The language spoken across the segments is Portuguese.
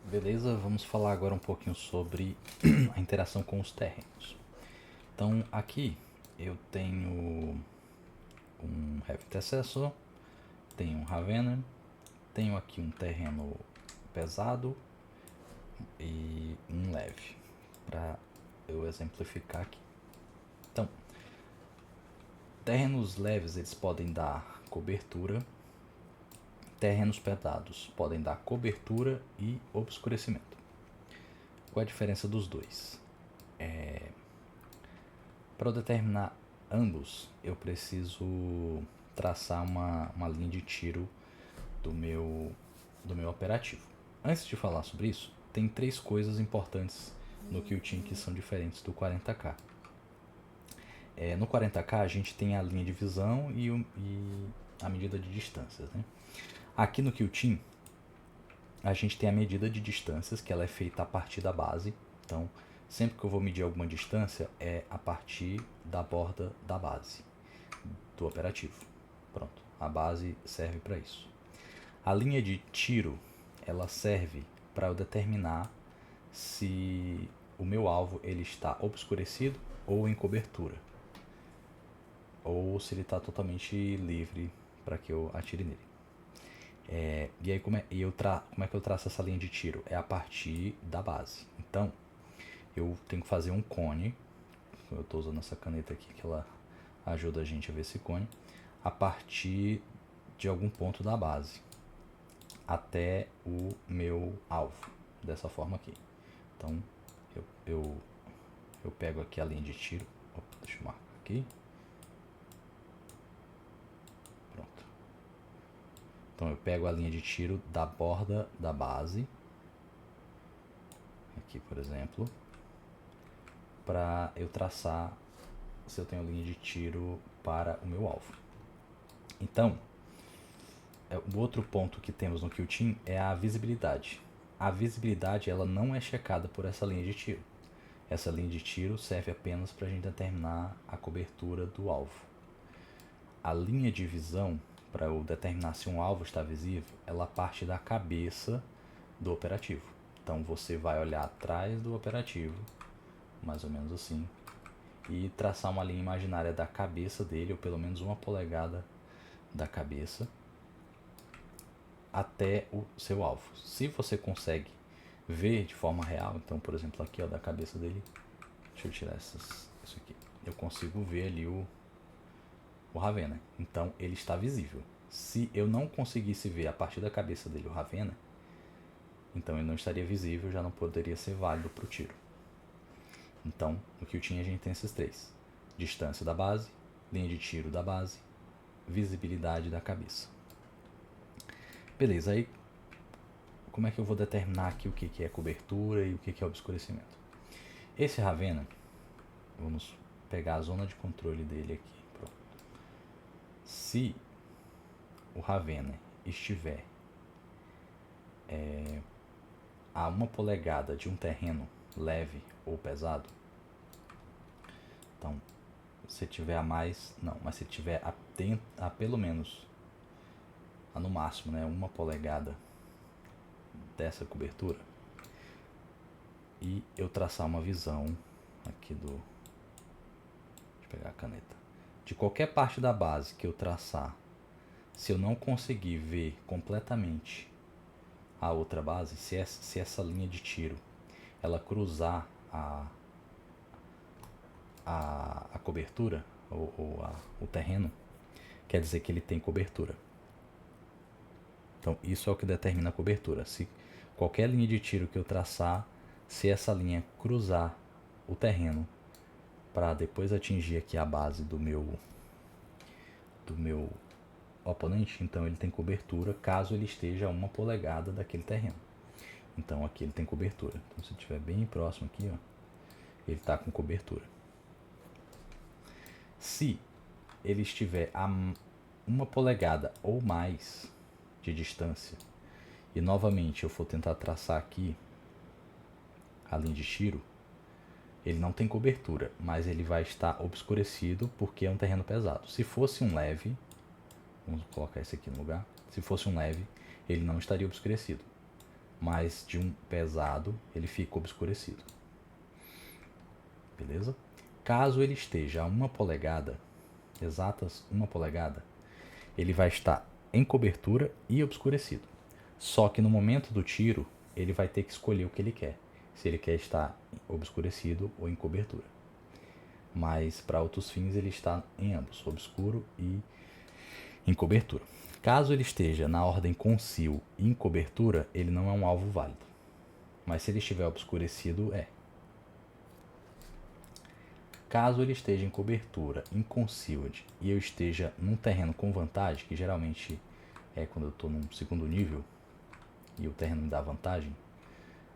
Beleza, vamos falar agora um pouquinho sobre a interação com os terrenos. Então aqui eu tenho um Heavy Intercessor, tenho um Ravenna, tenho aqui um terreno pesado e um leve, para eu exemplificar aqui. Então, terrenos leves eles podem dar cobertura, terrenos pesados podem dar cobertura e obscurecimento. Qual é a diferença dos dois? Para eu determinar ambos, eu preciso traçar uma linha de tiro do meu operativo. Antes de falar sobre isso, tem três coisas importantes no Qt que são diferentes do 40K. No 40K a gente tem a linha de visão e a medida de distâncias. Né? Aqui no Qt a gente tem a medida de distâncias, que ela é feita a partir da base. Então, sempre que eu vou medir alguma distância, é a partir da borda da base do operativo. Pronto, a base serve para isso. A linha de tiro, ela serve para eu determinar se o meu alvo ele está obscurecido ou em cobertura, ou se ele está totalmente livre para que eu atire nele. E aí como é que eu traço essa linha de tiro? É a partir da base. Então, eu tenho que fazer um cone. Eu estou usando essa caneta aqui que ela ajuda a gente a ver esse cone. A partir de algum ponto da base até o meu alvo. Dessa forma aqui. Então, eu pego aqui a linha de tiro. Opa, deixa eu marcar aqui. Pronto. Então eu pego a linha de tiro da borda da base, aqui por exemplo, para eu traçar se eu tenho linha de tiro para o meu alvo. Então, o outro ponto que temos no Qt é a visibilidade. A visibilidade ela não é checada por essa linha de tiro. Essa linha de tiro serve apenas para a gente determinar a cobertura do alvo. A linha de visão, para eu determinar se um alvo está visível, ela parte da cabeça do operativo. Então você vai olhar atrás do operativo, mais ou menos assim, e traçar uma linha imaginária da cabeça dele, ou pelo menos 1 polegada da cabeça, até o seu alvo. Se você consegue ver de forma real, então por exemplo aqui ó, da cabeça dele, deixa eu tirar isso aqui, eu consigo ver ali o Ravenna, então ele está visível. Se eu não conseguisse ver a partir da cabeça dele o Ravenna, então ele não estaria visível, já não poderia ser válido para o tiro. Então, no Qt a gente tem esses três: distância da base, linha de tiro da base, visibilidade da cabeça. Beleza, aí como é que eu vou determinar aqui o que é cobertura e o que é obscurecimento? Esse Ravenna, vamos pegar a zona de controle dele aqui. Pronto. Se o Ravenna estiver a 1 polegada de um terreno leve ou pesado, então se tiver a mais, não, mas se tiver a pelo menos, no máximo, né, 1 polegada dessa cobertura, e eu traçar uma visão aqui deixa eu pegar a caneta, de qualquer parte da base que eu traçar, se eu não conseguir ver completamente a outra base, se essa linha de tiro ela cruzar a cobertura o terreno, quer dizer que ele tem cobertura. Então isso é o que determina a cobertura. Se qualquer linha de tiro que eu traçar, se essa linha cruzar o terreno para depois atingir aqui a base do meu oponente, então ele tem cobertura caso ele esteja a 1 polegada daquele terreno. Então aqui ele tem cobertura. Então se estiver bem próximo aqui, ó, ele está com cobertura. Se ele estiver a 1 polegada ou mais de distância, e novamente eu for tentar traçar aqui a linha de tiro, ele não tem cobertura, mas ele vai estar obscurecido porque é um terreno pesado. Se fosse um leve, vamos colocar esse aqui no lugar, se fosse um leve, ele não estaria obscurecido. mas de um pesado ele fica obscurecido. Beleza? Caso ele esteja a 1 polegada, exatas 1 polegada, ele vai estar em cobertura e obscurecido. Só que no momento do tiro, ele vai ter que escolher o que ele quer. Se ele quer estar obscurecido ou em cobertura. Mas para outros fins ele está em ambos, obscuro e em cobertura. Caso ele esteja na ordem conceal e em cobertura, ele não é um alvo válido. Mas se ele estiver obscurecido, é. Caso ele esteja em cobertura, em concealed, e eu esteja num terreno com vantagem, que geralmente é quando eu estou num segundo nível e o terreno me dá vantagem,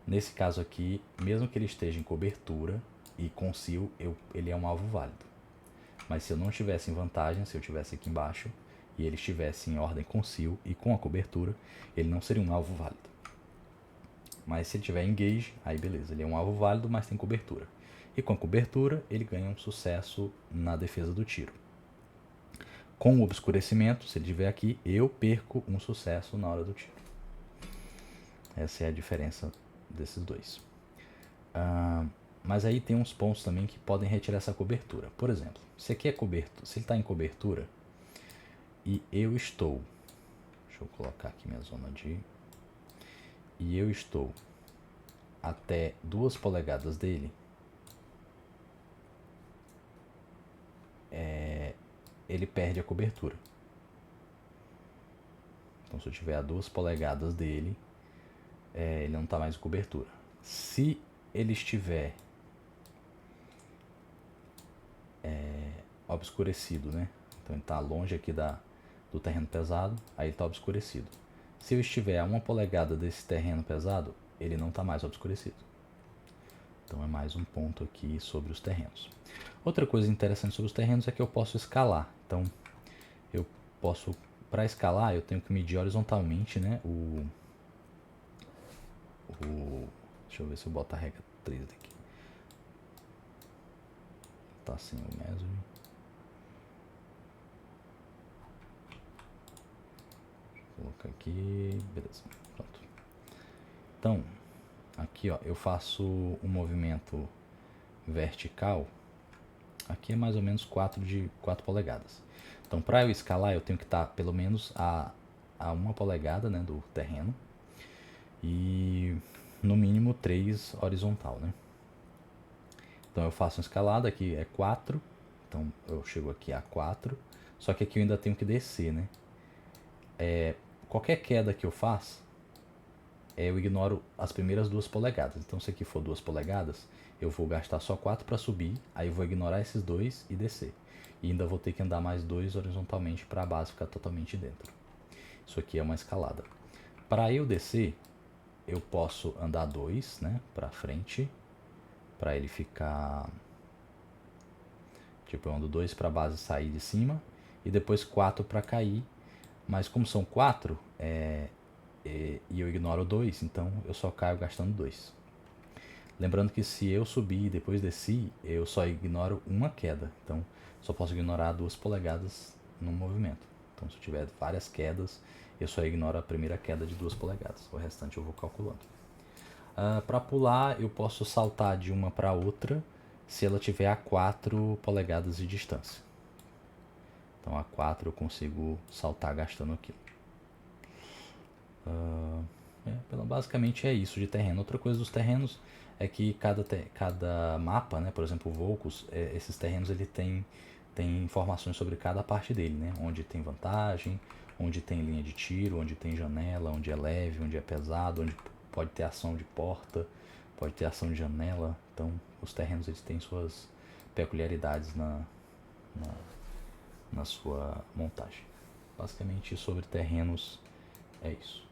nesse caso aqui, mesmo que ele esteja em cobertura e conceal, ele é um alvo válido. Mas se eu não estivesse em vantagem, se eu estivesse aqui embaixo e ele estivesse em ordem conceal e com a cobertura, ele não seria um alvo válido. Mas se ele tiver engage, aí beleza, ele é um alvo válido, mas tem cobertura. E com a cobertura, ele ganha um sucesso na defesa do tiro. Com o obscurecimento, se ele estiver aqui, eu perco um sucesso na hora do tiro. Essa é a diferença desses dois. Mas aí tem uns pontos também que podem retirar essa cobertura. Por exemplo, se aqui é cobertura, se ele está em cobertura e eu estou, deixa eu colocar aqui minha zona de, e eu estou até 2 polegadas dele, ele perde a cobertura. Então se eu tiver a 2 polegadas dele, ele não está mais em cobertura. Se ele estiver obscurecido, né? Então ele está longe aqui do terreno pesado, aí ele está obscurecido. Se eu estiver a 1 polegada desse terreno pesado, ele não está mais obscurecido. Então é mais um ponto aqui sobre os terrenos. Outra coisa interessante sobre os terrenos é que eu posso escalar. Então eu posso, para escalar, eu tenho que medir horizontalmente, né? Deixa eu ver se eu boto a regra 3 aqui. Tá assim o mesmo. Vou colocar aqui, beleza, pronto. Então, aqui ó, eu faço um movimento vertical. Aqui é mais ou menos 4 polegadas. Então, para eu escalar, eu tenho que estar pelo menos a 1 polegada, né, do terreno. E no mínimo 3 horizontal, né? Então eu faço uma escalada, aqui é 4. Então eu chego aqui a 4. Só que aqui eu ainda tenho que descer, né? Qualquer queda que eu faça, eu ignoro as primeiras 2 polegadas. Então se aqui for 2 polegadas, eu vou gastar só 4 para subir. Aí eu vou ignorar esses 2 e descer. E ainda vou ter que andar mais 2 horizontalmente para a base ficar totalmente dentro. Isso aqui é uma escalada. Para eu descer, eu posso andar 2, né, para frente, para ele ficar, tipo, eu ando 2 para a base sair de cima e depois 4 para cair, mas como são 4 e eu ignoro 2, então eu só caio gastando 2. Lembrando que se eu subir e depois desci, eu só ignoro uma queda, então só posso ignorar 2 polegadas no movimento. Então se eu tiver várias quedas, eu só ignoro a primeira queda de 2 polegadas, o restante eu vou calculando. Para pular, eu posso saltar de uma para outra se ela tiver a 4 polegadas de distância. Então a 4 eu consigo saltar gastando aquilo. Basicamente é isso de terreno. Outra coisa dos terrenos é que cada mapa, né, por exemplo o Volcus, esses terrenos ele tem informações sobre cada parte dele, né? Onde tem vantagem, onde tem linha de tiro, onde tem janela, onde é leve, onde é pesado, onde pode ter ação de porta, pode ter ação de janela. Então os terrenos eles têm suas peculiaridades na sua montagem. Basicamente sobre terrenos é isso.